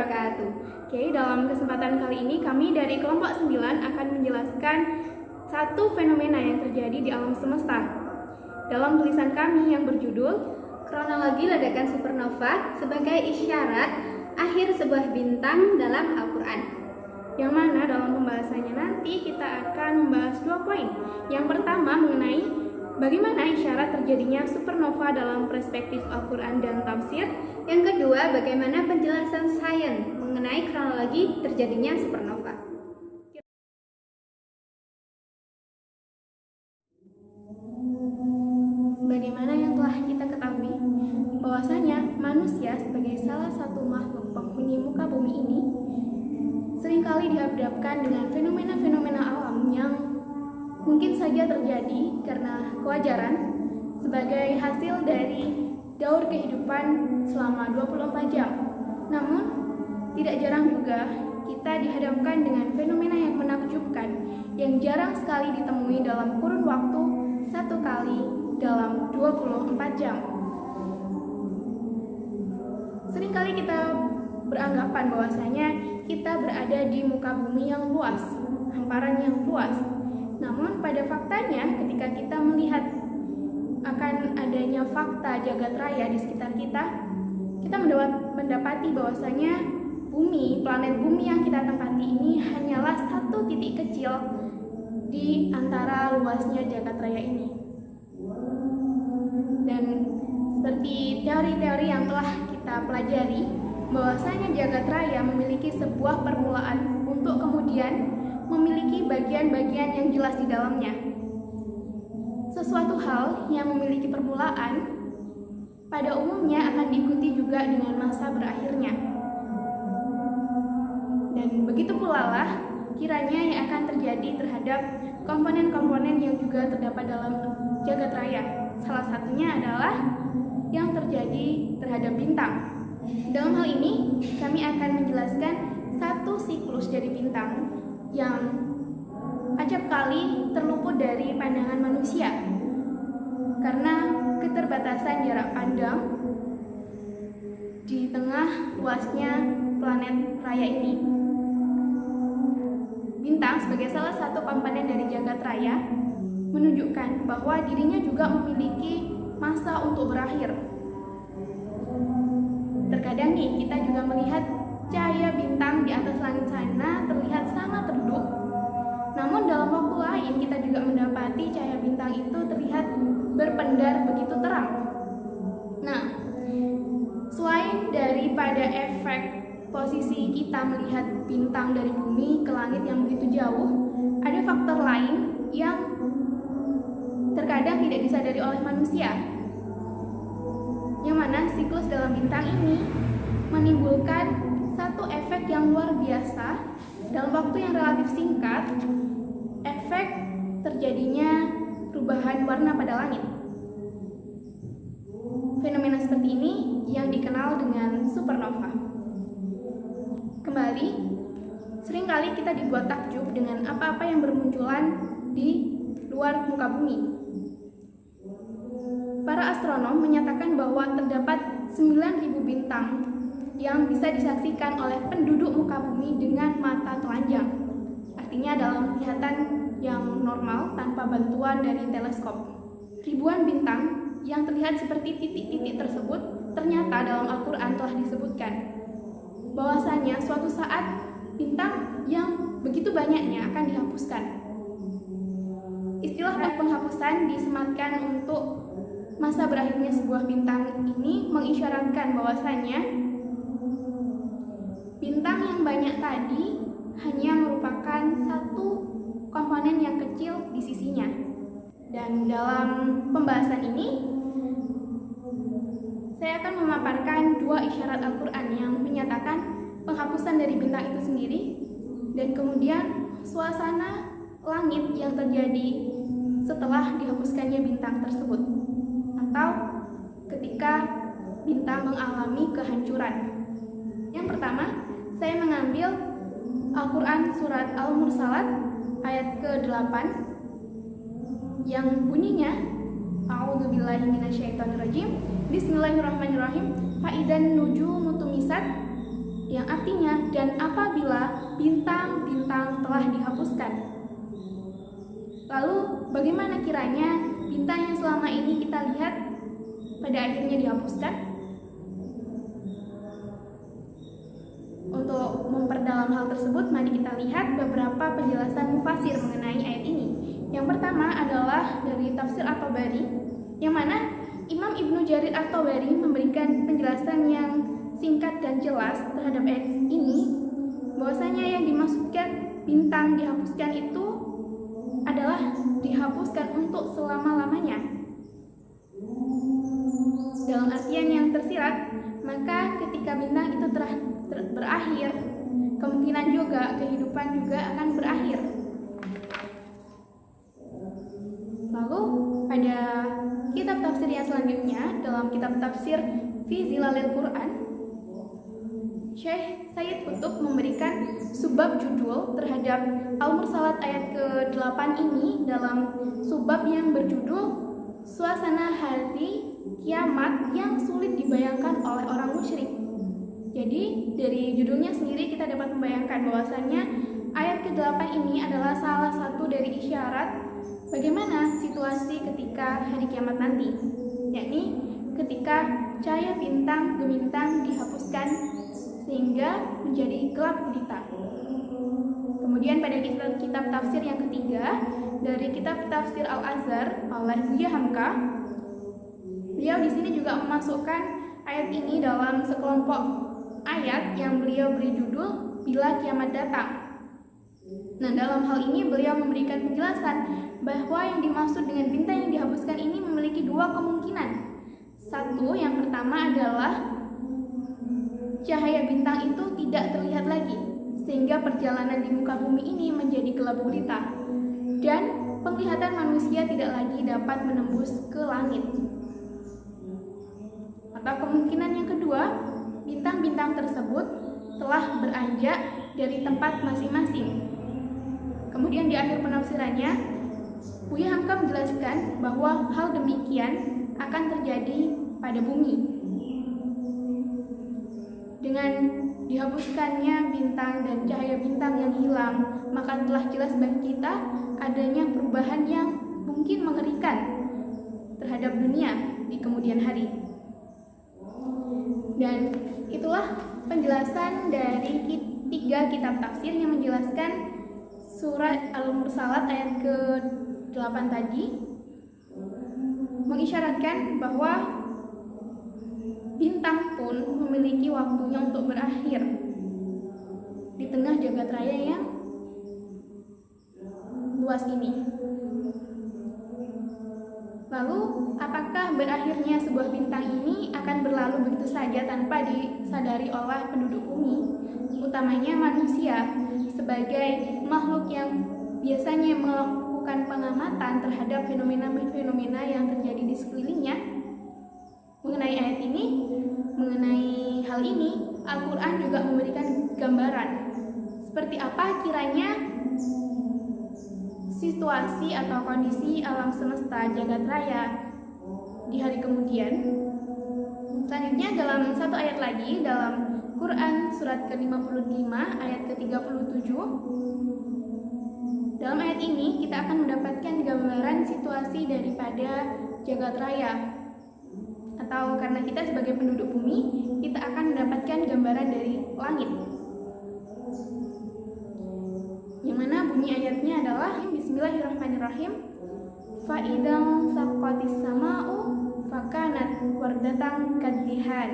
wabarakatuh. Oke, dalam kesempatan kali ini kami dari kelompok 9 akan menjelaskan satu fenomena yang terjadi di alam semesta. Dalam tulisan kami yang berjudul Kronologi ledakan supernova sebagai isyarat akhir sebuah bintang dalam Al-Quran. Yang mana dalam pembahasannya nanti kita akan membahas 2 poin. Yang pertama mengenai bagaimana isyarat terjadinya supernova dalam perspektif Al-Quran dan tafsir. Yang kedua, bagaimana penjelasan sains mengenai kronologi terjadinya supernova. Sebagaimana yang telah kita ketahui, bahwasanya manusia sebagai salah satu makhluk penghuni muka bumi ini seringkali dihadapkan dengan fenomena-fenomena alam yang mungkin saja terjadi karena kewajaran sebagai hasil dari daur kehidupan selama 24 jam. Namun, tidak jarang juga kita dihadapkan dengan fenomena yang menakjubkan yang jarang sekali ditemui dalam kurun waktu 1 kali dalam 24 jam. Seringkali kita beranggapan bahwasanya kita berada di muka bumi yang luas, hamparan yang luas. Namun pada faktanya ketika kita melihat akan adanya fakta jagat raya di sekitar kita mendapati bahwasanya bumi, planet bumi yang kita tempati ini hanyalah satu titik kecil di antara luasnya jagat raya ini. Dan seperti teori-teori yang telah kita pelajari, bahwasanya jagat raya memiliki sebuah permulaan untuk kemudian memiliki bagian-bagian yang jelas di dalamnya. Sesuatu hal yang memiliki permulaan pada umumnya akan diikuti juga dengan masa berakhirnya. Dan begitu pula lah kiranya yang akan terjadi terhadap komponen-komponen yang juga terdapat dalam jagat raya. Salah satunya adalah yang terjadi terhadap bintang. Dalam hal ini, kami akan menjelaskan satu siklus dari bintang yang acap kali terluput dari pandangan manusia karena keterbatasan jarak pandang di tengah luasnya planet raya ini. Bintang sebagai salah satu komponen dari jagat raya menunjukkan bahwa dirinya juga memiliki masa untuk berakhir. Terkadang nih kita juga melihat cahaya bintang di atas langit sana terlihat sangat redup. Namun dalam waktu lain kita juga mendapati cahaya bintang itu terlihat berpendar begitu terang. Nah, selain daripada efek posisi kita melihat bintang dari bumi ke langit yang begitu jauh, ada faktor lain yang terkadang tidak disadari oleh manusia, yang mana siklus dalam bintang ini menimbulkan satu efek yang luar biasa dalam waktu yang relatif singkat, efek terjadinya perubahan warna pada langit. Fenomena seperti ini yang dikenal dengan supernova. Kembali, seringkali kita dibuat takjub dengan apa-apa yang bermunculan di luar muka bumi. Para astronom menyatakan bahwa terdapat 9.000 bintang yang bisa disaksikan oleh penduduk muka bumi dengan mata telanjang. Artinya dalam penglihatan yang normal tanpa bantuan dari teleskop. Ribuan bintang yang terlihat seperti titik-titik tersebut ternyata dalam Al-Quran telah disebutkan bahwasanya suatu saat bintang yang begitu banyaknya akan dihapuskan. Istilah penghapusan disematkan untuk masa berakhirnya sebuah bintang ini mengisyaratkan bahwasanya bintang yang banyak tadi hanya merupakan satu komponen yang kecil di sisinya. Dan dalam pembahasan ini saya akan memaparkan 2 isyarat Al-Quran yang menyatakan penghapusan dari bintang itu sendiri dan kemudian suasana langit yang terjadi setelah dihapuskannya bintang tersebut, atau ketika bintang mengalami kehancuran. Yang pertama, saya mengambil Al-Quran surat Al-Mursalat ayat ke-8 yang bunyinya A'udzubillahi minasyaitonirrajim. Bismillahirrahmanirrahim. Faidan nujumu tumisat yang artinya dan apabila bintang-bintang telah dihapuskan. Lalu bagaimana kiranya bintang yang selama ini kita lihat pada akhirnya dihapuskan? Untuk memperdalam hal tersebut, mari kita lihat beberapa penjelasan mufasir mengenai ayat ini. Yang pertama adalah dari tafsir At-Tabari, yang mana Imam Ibnu Jarir At-Tabari memberikan penjelasan yang singkat dan jelas terhadap ayat ini, bahwasanya yang dimaksudkan bintang dihapuskan itu adalah dihapuskan untuk selama-lamanya. Dalam artian yang tersirat, maka ketika bintang itu berakhir, kemungkinan juga kehidupan juga akan berakhir. Lalu pada kitab tafsir yang selanjutnya, dalam kitab tafsir Fi Zilalil Quran, Syekh Sayyid Qutb memberikan subbab judul terhadap Al-Mursalat ayat ke-8 ini dalam subbab yang berjudul Suasana Hari Kiamat yang Sulit Dibayangkan oleh Orang Musyrik. Jadi dari judulnya sendiri kita dapat membayangkan bahwasannya ayat ke-8 ini adalah salah satu dari isyarat bagaimana situasi ketika hari kiamat nanti, yakni ketika cahaya bintang gemintang dihapuskan sehingga menjadi gelap gulita. Kemudian pada kitab tafsir yang ketiga, dari kitab tafsir Al-Azhar oleh Buya Hamka, beliau di sini juga memasukkan ayat ini dalam sekelompok ayat yang beliau beri judul Bila Kiamat Datang. Nah, dalam hal ini beliau memberikan penjelasan bahwa yang dimaksud dengan bintang yang dihapuskan ini memiliki dua kemungkinan. Satu, yang pertama adalah cahaya bintang itu tidak terlihat lagi, sehingga perjalanan di muka bumi ini menjadi gelap gulita, dan penglihatan manusia tidak lagi dapat menembus ke langit. Atau kemungkinan yang kedua, bintang-bintang tersebut telah beranjak dari tempat masing-masing. Kemudian di akhir penafsirannya, Buya Hamka menjelaskan bahwa hal demikian akan terjadi pada bumi. Dengan dihapuskannya bintang dan cahaya bintang yang hilang, maka telah jelas bagi kita adanya perubahan yang mungkin mengerikan terhadap dunia di kemudian hari. Dan itulah penjelasan dari tiga kitab tafsir yang menjelaskan surat Al-Mursalat ayat ke-8 tadi, mengisyaratkan bahwa bintang pun memiliki waktunya untuk berakhir di tengah jagat raya yang luas ini. Lalu, apakah berakhirnya sebuah bintang ini akan berlalu begitu saja tanpa disadari oleh penduduk bumi, utamanya manusia, sebagai makhluk yang biasanya melakukan pengamatan terhadap fenomena-fenomena yang terjadi di sekelilingnya? Mengenai ayat ini, mengenai hal ini, Al-Quran juga memberikan gambaran seperti apa kiranya situasi atau kondisi alam semesta jagat raya di hari kemudian. Selanjutnya dalam satu ayat lagi dalam Quran surat ke-55 ayat ke-37, dalam ayat ini kita akan mendapatkan gambaran situasi daripada jagat raya, atau karena kita sebagai penduduk bumi, kita akan mendapatkan gambaran dari langit, yang mana bunyi ayatnya adalah Bismillahirrahmanirrahim, Fa'idang saqqatis sama'u fakanat wardatan kaddihan,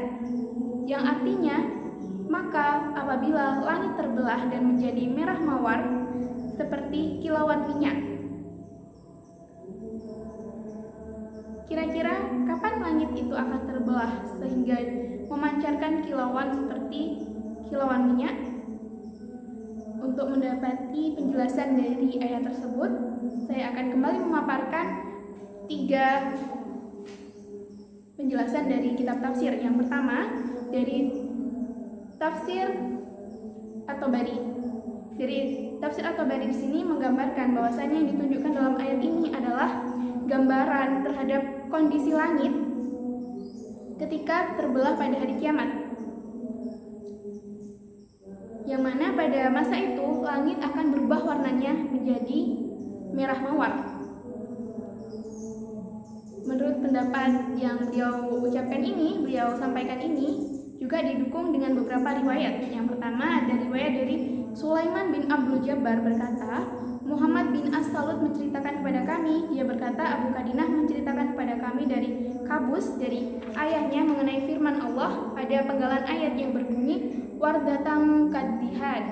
yang artinya maka apabila langit terbelah dan menjadi merah mawar seperti kilauan minyak. Kira-kira kapan langit itu akan terbelah sehingga memancarkan kilauan seperti kilauan minyak? Untuk mendapati penjelasan dari ayat tersebut, saya akan kembali memaparkan 3 penjelasan dari kitab tafsir. Yang pertama, dari tafsir At-Tabari. Dari tafsir At-Tabari di sini menggambarkan bahwasanya yang ditunjukkan dalam ayat ini adalah gambaran terhadap kondisi langit ketika terbelah pada hari kiamat. yang mana pada masa itu langit akan berubah warnanya menjadi merah mawar. Menurut pendapat yang beliau sampaikan ini juga didukung dengan beberapa riwayat. Yang pertama ada riwayat dari Sulaiman bin Abdul Jabbar berkata, Muhammad bin As-Salut menceritakan kepada kami, dia berkata Abu Kadinah menceritakan kepada kami dari Kabus, dari ayahnya mengenai firman Allah pada penggalan ayat yang berbunyi wardatang kadihad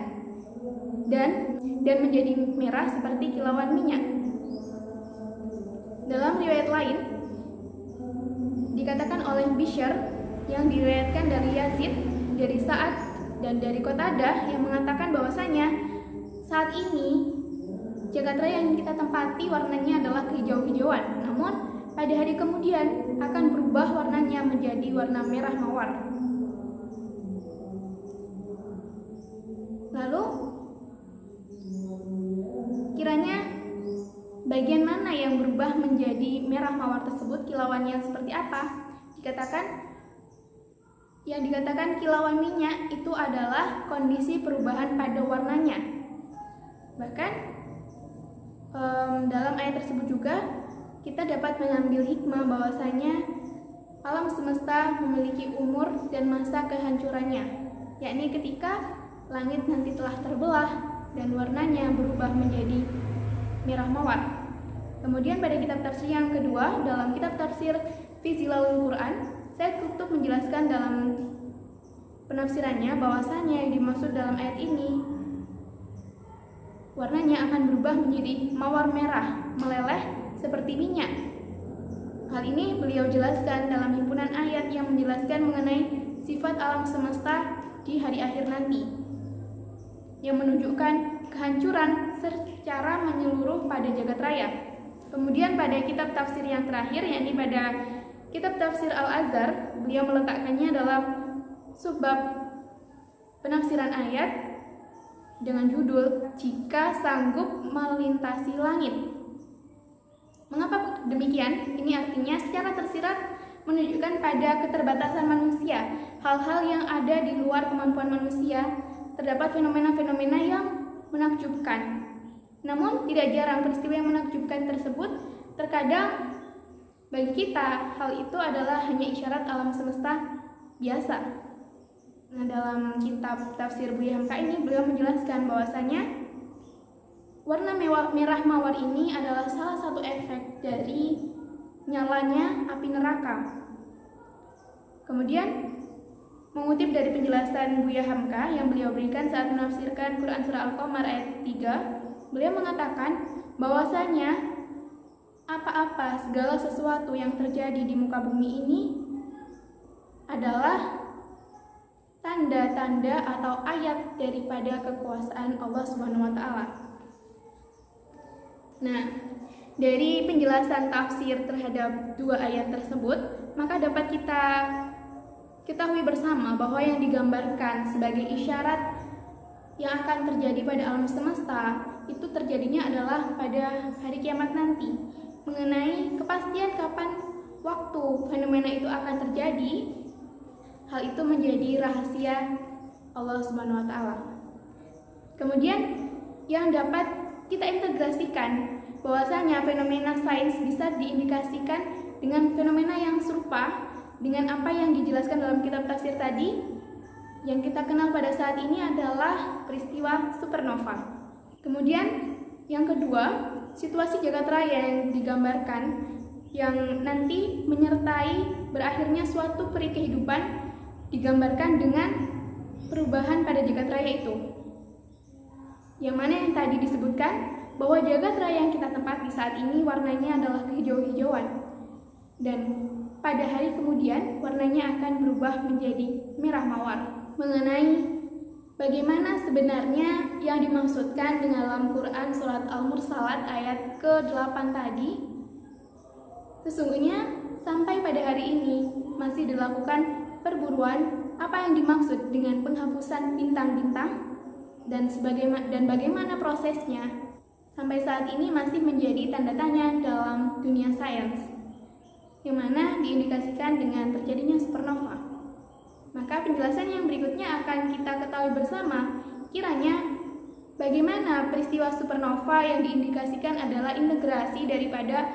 dan menjadi merah seperti kilauan minyak. Dalam riwayat lain dikatakan oleh Bishr yang diriwayatkan dari Yazid, dari Sa'ad dan dari Qatadah yang mengatakan bahwasanya saat ini jagat raya yang kita tempati warnanya adalah kehijau-hijauan, namun pada hari kemudian akan berubah warnanya menjadi warna merah mawar. Lalu kiranya bagian mana yang berubah menjadi merah mawar tersebut, kilauannya seperti apa? Yang dikatakan kilauan minyak itu adalah kondisi perubahan pada warnanya. Bahkan dalam ayat tersebut juga kita dapat mengambil hikmah bahwasanya alam semesta memiliki umur dan masa kehancurannya, yakni ketika langit nanti telah terbelah dan warnanya berubah menjadi merah mawar. Kemudian pada kitab tafsir yang kedua, dalam kitab tafsir Fi Zilalul Quran, Sayyid Qutb menjelaskan dalam penafsirannya bahwasanya yang dimaksud dalam ayat ini warnanya akan berubah menjadi mawar merah, meleleh seperti minyak. Hal ini beliau jelaskan dalam himpunan ayat yang menjelaskan mengenai sifat alam semesta di hari akhir nanti, yang menunjukkan kehancuran secara menyeluruh pada jagat raya. Kemudian pada kitab tafsir yang terakhir, yakni pada kitab tafsir Al-Azhar, beliau meletakkannya dalam subbab penafsiran ayat dengan judul Jika Sanggup Melintasi Langit. Mengapa demikian? Ini artinya secara tersirat menunjukkan pada keterbatasan manusia, hal-hal yang ada di luar kemampuan manusia. Terdapat fenomena-fenomena yang menakjubkan. Namun tidak jarang peristiwa yang menakjubkan tersebut terkadang bagi kita hal itu adalah hanya isyarat alam semesta biasa. Nah, dalam kitab tafsir Buya Hamka ini beliau menjelaskan bahwasanya warna merah mawar ini adalah salah satu efek dari nyalanya api neraka. Kemudian mengutip dari penjelasan Buya Hamka yang beliau berikan saat menafsirkan Quran Surah Al-Qamar ayat 3, beliau mengatakan bahwasanya apa-apa segala sesuatu yang terjadi di muka bumi ini adalah tanda-tanda atau ayat daripada kekuasaan Allah Subhanahu wa taala. Nah, dari penjelasan tafsir terhadap dua ayat tersebut, maka dapat kita ketahui bersama bahwa yang digambarkan sebagai isyarat yang akan terjadi pada alam semesta itu terjadinya adalah pada hari kiamat nanti. Mengenai kepastian kapan waktu fenomena itu akan terjadi, hal itu menjadi rahasia Allah Subhanahu wa taala. Kemudian yang dapat kita integrasikan bahwasanya fenomena sains bisa diindikasikan dengan fenomena yang serupa dengan apa yang dijelaskan dalam kitab tafsir tadi. Yang kita kenal pada saat ini adalah peristiwa supernova. Kemudian yang kedua, situasi jagat raya yang digambarkan yang nanti menyertai berakhirnya suatu peri kehidupan digambarkan dengan perubahan pada jagat raya itu. Yang mana yang tadi disebutkan bahwa jagat raya yang kita tempati saat ini warnanya adalah kehijau-hijauan, dan pada hari kemudian warnanya akan berubah menjadi merah mawar. Mengenai bagaimana sebenarnya yang dimaksudkan dengan dalam Quran surat Al-Mursalat ayat ke-8 tadi, sesungguhnya sampai pada hari ini masih dilakukan perburuan apa yang dimaksud dengan penghapusan bintang-bintang dan bagaimana prosesnya sampai saat ini masih menjadi tanda tanya dalam dunia sains, yang mana diindikasikan dengan terjadinya supernova. Maka penjelasan yang berikutnya akan kita ketahui bersama kiranya bagaimana peristiwa supernova yang diindikasikan adalah integrasi daripada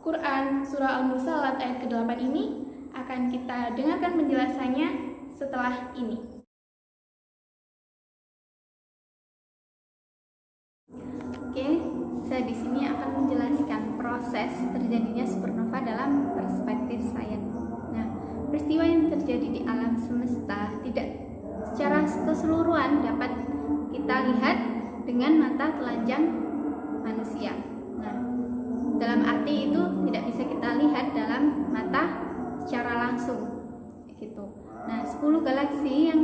Quran Surah Al-Mursalat ayat ke-8 ini? Akan kita dengarkan penjelasannya setelah ini. Oke, saya di sini akan menjelaskan proses terjadinya supernova dalam perspektif sains. Nah, peristiwa yang terjadi di alam semesta tidak secara keseluruhan dapat kita lihat dengan mata telanjang manusia. Nah, dalam arti itu tidak bisa kita lihat dalam mata secara langsung gitu. Nah, 10 galaksi yang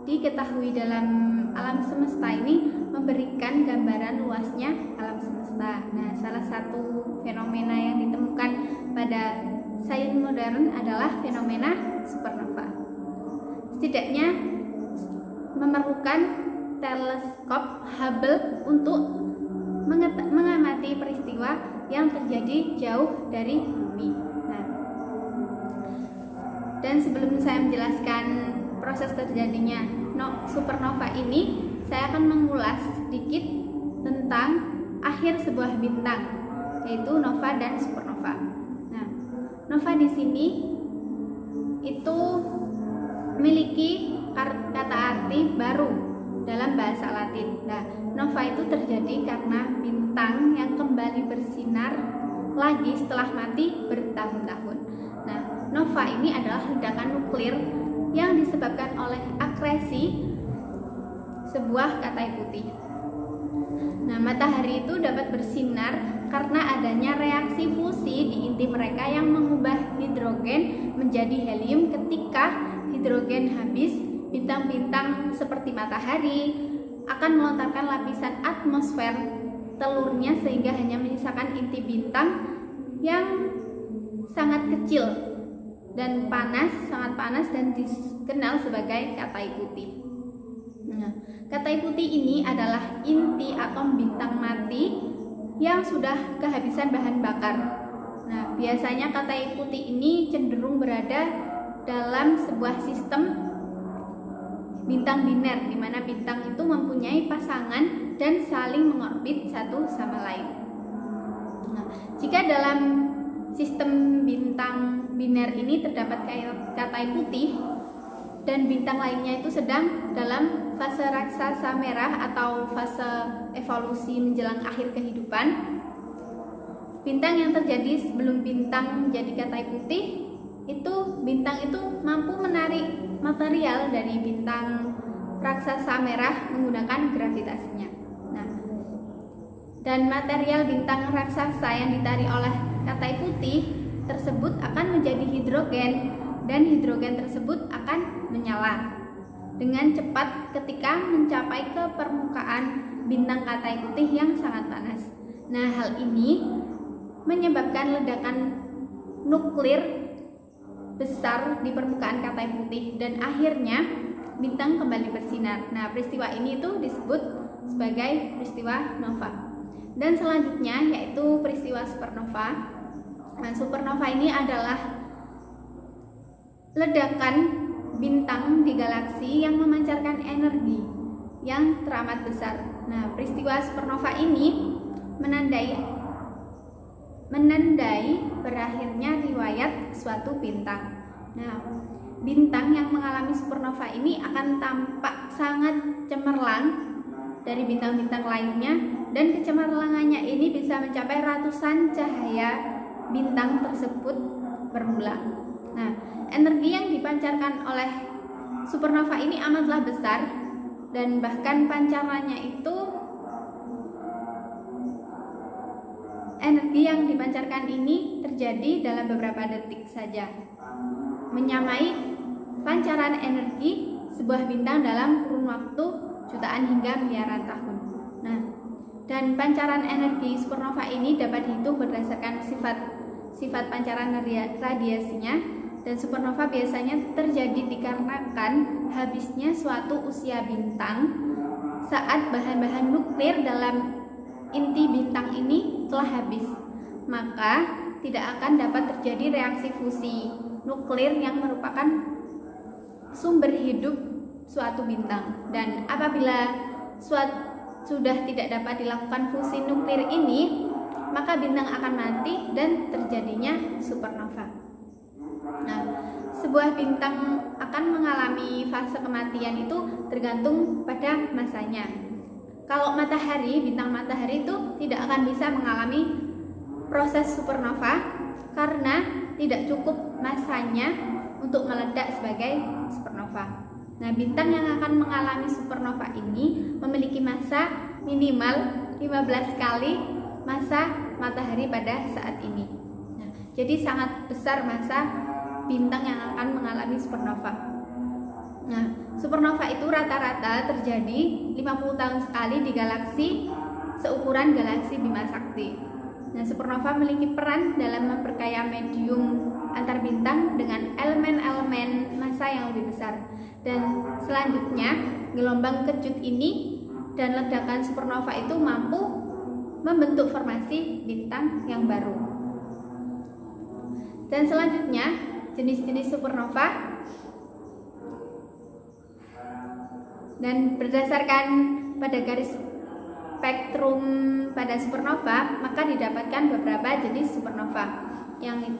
diketahui dalam alam semesta ini memberikan gambaran luasnya alam semesta. Nah, salah satu fenomena yang ditemukan pada sains modern adalah fenomena supernova. Setidaknya memerlukan teleskop Hubble untuk mengamati peristiwa yang terjadi jauh dari bumi. Nah, dan sebelum saya menjelaskan proses terjadinya supernova ini, saya akan mengulas sedikit tentang akhir sebuah bintang, yaitu nova dan supernova. Nah, nova di sini itu memiliki kata arti baru dalam bahasa Latin. Nah, nova itu terjadi karena bintang yang kembali bersinar lagi setelah mati bertahun-tahun. Nah, nova ini adalah ledakan nuklir yang disebabkan oleh akresi sebuah katai putih. Nah, matahari itu dapat bersinar karena adanya reaksi fusi di inti mereka yang mengubah hidrogen menjadi helium. Ketika hidrogen habis, bintang-bintang seperti matahari akan melontarkan lapisan atmosfer telurnya sehingga hanya menyisakan inti bintang yang sangat kecil dan sangat panas dan dikenal sebagai katai putih. Nah, katai putih ini adalah inti atom bintang mati yang sudah kehabisan bahan bakar. Nah, biasanya katai putih ini cenderung berada dalam sebuah sistem bintang biner, di mana bintang itu mempunyai pasangan dan saling mengorbit satu sama lain. Nah, jika dalam sistem bintang biner ini terdapat katai putih dan bintang lainnya itu sedang dalam fase raksasa merah atau fase evolusi menjelang akhir kehidupan, bintang yang terjadi sebelum bintang menjadi katai putih itu, bintang itu mampu menarik material dari bintang raksasa merah menggunakan gravitasinya. Nah, dan material bintang raksasa yang ditarik oleh katai putih tersebut akan menjadi hidrogen, dan hidrogen tersebut akan menyala dengan cepat ketika mencapai ke permukaan bintang katai putih yang sangat panas. Nah, hal ini menyebabkan ledakan nuklir besar di permukaan katai putih dan akhirnya bintang kembali bersinar. Nah, peristiwa ini itu disebut sebagai peristiwa nova. Dan selanjutnya yaitu peristiwa supernova. Nah, supernova ini adalah ledakan bintang di galaksi yang memancarkan energi yang teramat besar. Nah, peristiwa supernova ini menandai berakhirnya riwayat suatu bintang. Nah, bintang yang mengalami supernova ini akan tampak sangat cemerlang dari bintang-bintang lainnya, dan kecemerlangannya ini bisa mencapai ratusan cahaya bintang tersebut bermula. Nah, energi yang dipancarkan oleh supernova ini amatlah besar, dan bahkan pancarannya itu, energi yang dipancarkan ini terjadi dalam beberapa detik saja, menyamai pancaran energi sebuah bintang dalam kurun waktu jutaan hingga miliaran tahun. Nah, dan pancaran energi supernova ini dapat dihitung berdasarkan sifat pancaran radiasinya, dan supernova biasanya terjadi dikarenakan habisnya suatu usia bintang saat bahan-bahan nuklir dalam inti bintang ini telah habis, maka tidak akan dapat terjadi reaksi fusi nuklir yang merupakan sumber hidup suatu bintang. Dan apabila sudah tidak dapat dilakukan fusi nuklir ini, maka bintang akan mati dan terjadinya supernova. Nah, sebuah bintang akan mengalami fase kematian itu tergantung pada masanya. Kalau matahari, bintang matahari itu tidak akan bisa mengalami proses supernova karena tidak cukup masanya untuk meledak sebagai supernova. Nah, bintang yang akan mengalami supernova ini memiliki massa minimal 15 kali massa matahari pada saat ini. Nah, jadi sangat besar massa bintang yang akan mengalami supernova. Nah, supernova itu rata-rata terjadi 50 tahun sekali di galaksi seukuran galaksi Bima Sakti. Nah, supernova memiliki peran dalam memperkaya medium antar bintang dengan elemen-elemen massa yang lebih besar. Dan selanjutnya, gelombang kejut ini dan ledakan supernova itu mampu membentuk formasi bintang yang baru. Dan selanjutnya, jenis-jenis supernova. Dan berdasarkan pada garis spektrum pada supernova, maka didapatkan beberapa jenis supernova,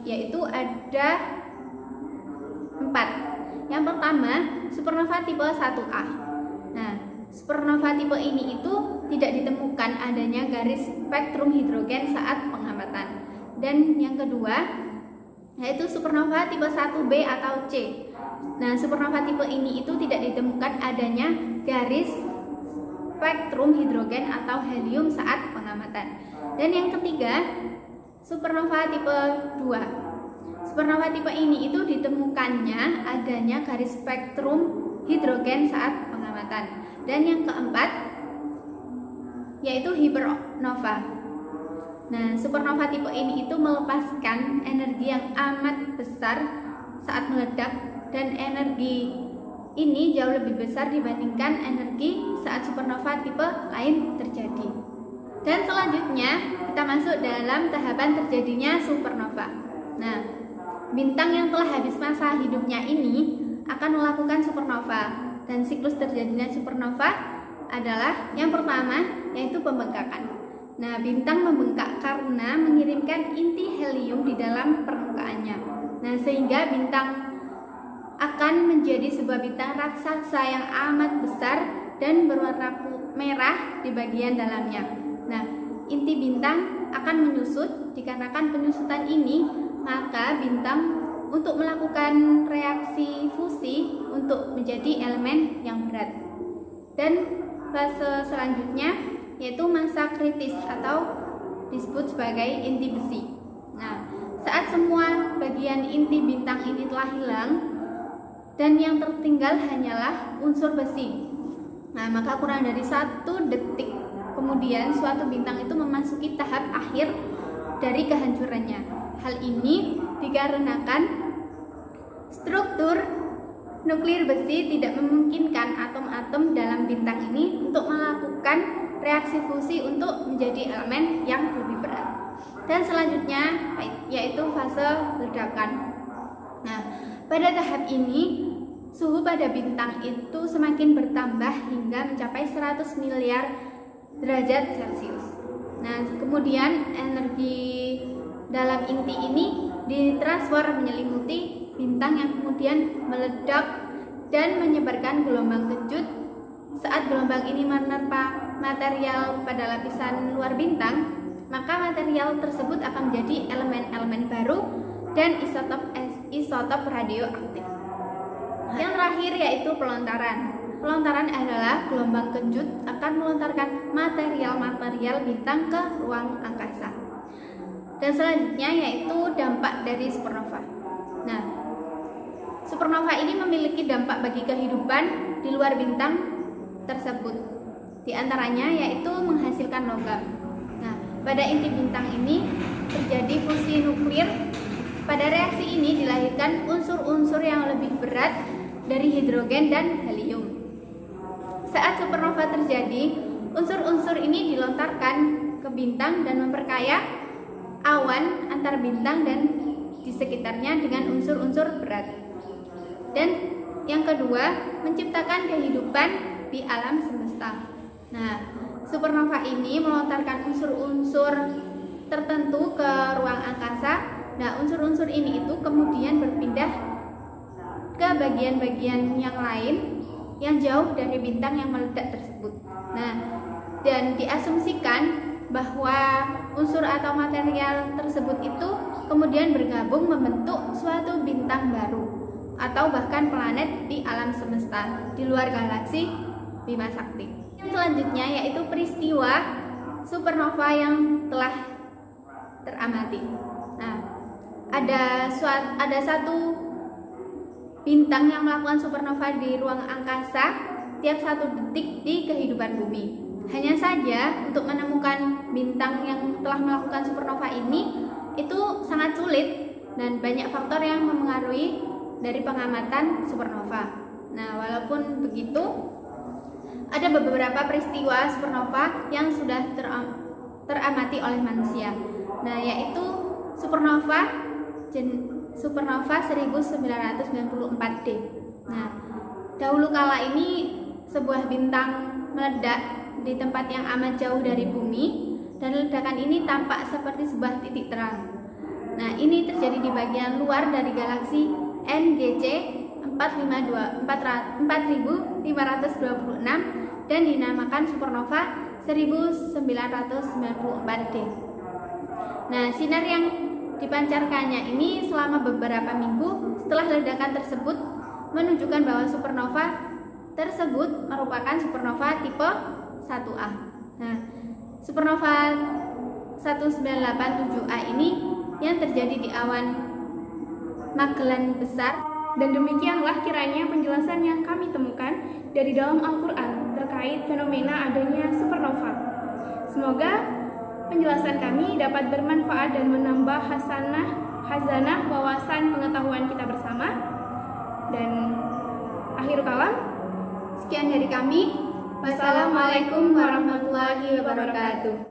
yaitu ada 4. Yang pertama, supernova tipe 1A. Nah, supernova tipe ini itu tidak ditemukan adanya garis spektrum hidrogen saat pengamatan. Dan yang kedua, yaitu supernova tipe 1B atau C. Nah, supernova tipe ini itu tidak ditemukan adanya garis spektrum hidrogen atau helium saat pengamatan. Dan yang ketiga, supernova tipe 2. Supernova tipe ini itu ditemukannya adanya garis spektrum hidrogen saat pengamatan. Dan yang keempat, yaitu hypernova. Nah, supernova tipe ini itu melepaskan energi yang amat besar saat meledak, dan energi ini jauh lebih besar dibandingkan energi saat supernova tipe lain terjadi. Dan selanjutnya kita masuk dalam tahapan terjadinya supernova. Nah, bintang yang telah habis masa hidupnya ini akan melakukan supernova, dan siklus terjadinya supernova adalah yang pertama, yaitu pembengkakan. Nah, bintang membengkak karena mengirimkan inti helium di dalam permukaannya. Nah, sehingga bintang akan menjadi sebuah bintang raksasa yang amat besar dan berwarna merah di bagian dalamnya. Nah, inti bintang akan menyusut. Dikarenakan penyusutan ini, maka bintang untuk melakukan reaksi fusi untuk menjadi elemen yang berat. Dan fase selanjutnya yaitu masa kritis atau disebut sebagai inti besi. Nah, saat semua bagian inti bintang ini telah hilang dan yang tertinggal hanyalah unsur besi. Nah, maka kurang dari 1 detik kemudian suatu bintang itu memasuki tahap akhir dari kehancurannya. Hal ini dikarenakan struktur nuklir besi tidak memungkinkan atom-atom dalam bintang ini untuk melakukan reaksi fusi untuk menjadi elemen yang lebih berat. Dan selanjutnya yaitu fase ledakan. Nah, pada tahap ini suhu pada bintang itu semakin bertambah hingga mencapai 100 miliar derajat Celcius. Nah, kemudian energi dalam inti ini ditransfer menyelimuti bintang yang kemudian meledak dan menyebarkan gelombang kejut. Saat gelombang ini menerpa material pada lapisan luar bintang, maka material tersebut akan menjadi elemen-elemen baru dan isotop radioaktif. Yang terakhir yaitu pelontaran. Pelontaran adalah gelombang kejut akan melontarkan material-material bintang ke ruang angkasa. Dan selanjutnya yaitu dampak dari supernova. Nah, supernova ini memiliki dampak bagi kehidupan di luar bintang tersebut. Di antaranya yaitu menghasilkan logam. Nah, pada inti bintang ini terjadi fusi nuklir. Pada reaksi ini dilahirkan unsur-unsur yang lebih berat dari hidrogen dan helium. Saat supernova terjadi, unsur-unsur ini dilontarkan ke bintang dan memperkaya awan antar bintang dan di sekitarnya dengan unsur-unsur berat. Dan Yang kedua, menciptakan kehidupan di alam semesta. Nah, supernova ini melontarkan unsur-unsur tertentu ke ruang angkasa. Nah, unsur-unsur ini itu kemudian berpindah ke bagian-bagian yang lain yang jauh dari bintang yang meledak tersebut. Nah, dan diasumsikan bahwa unsur atau material tersebut itu kemudian bergabung membentuk suatu bintang baru atau bahkan planet di alam semesta di luar galaksi Bima Sakti. Yang selanjutnya yaitu peristiwa supernova yang telah teramati. Nah, ada satu bintang yang melakukan supernova di ruang angkasa tiap 1 detik di kehidupan bumi. Hanya saja untuk menemukan bintang yang telah melakukan supernova ini itu sangat sulit dan banyak faktor yang memengaruhi dari pengamatan supernova. Nah, walaupun begitu, ada beberapa peristiwa supernova yang sudah teramati oleh manusia. Nah, yaitu supernova 1994D. Nah, dahulu kala ini sebuah bintang meledak di tempat yang amat jauh dari bumi dan ledakan ini tampak seperti sebuah titik terang. Nah, ini terjadi di bagian luar dari galaksi NGC 4526 dan dinamakan supernova 1994D. Nah, sinar yang dipancarkannya ini selama beberapa minggu setelah ledakan tersebut menunjukkan bahwa supernova tersebut merupakan supernova tipe 1A. Nah, supernova 1987A ini yang terjadi di awan Magellan besar. Dan demikianlah kiranya penjelasan yang kami temukan dari dalam Al-Quran terkait fenomena adanya supernova. Semoga penjelasan kami dapat bermanfaat dan menambah khazanah wawasan pengetahuan kita bersama. Dan akhir kalam, sekian dari kami. Wassalamualaikum warahmatullahi wabarakatuh.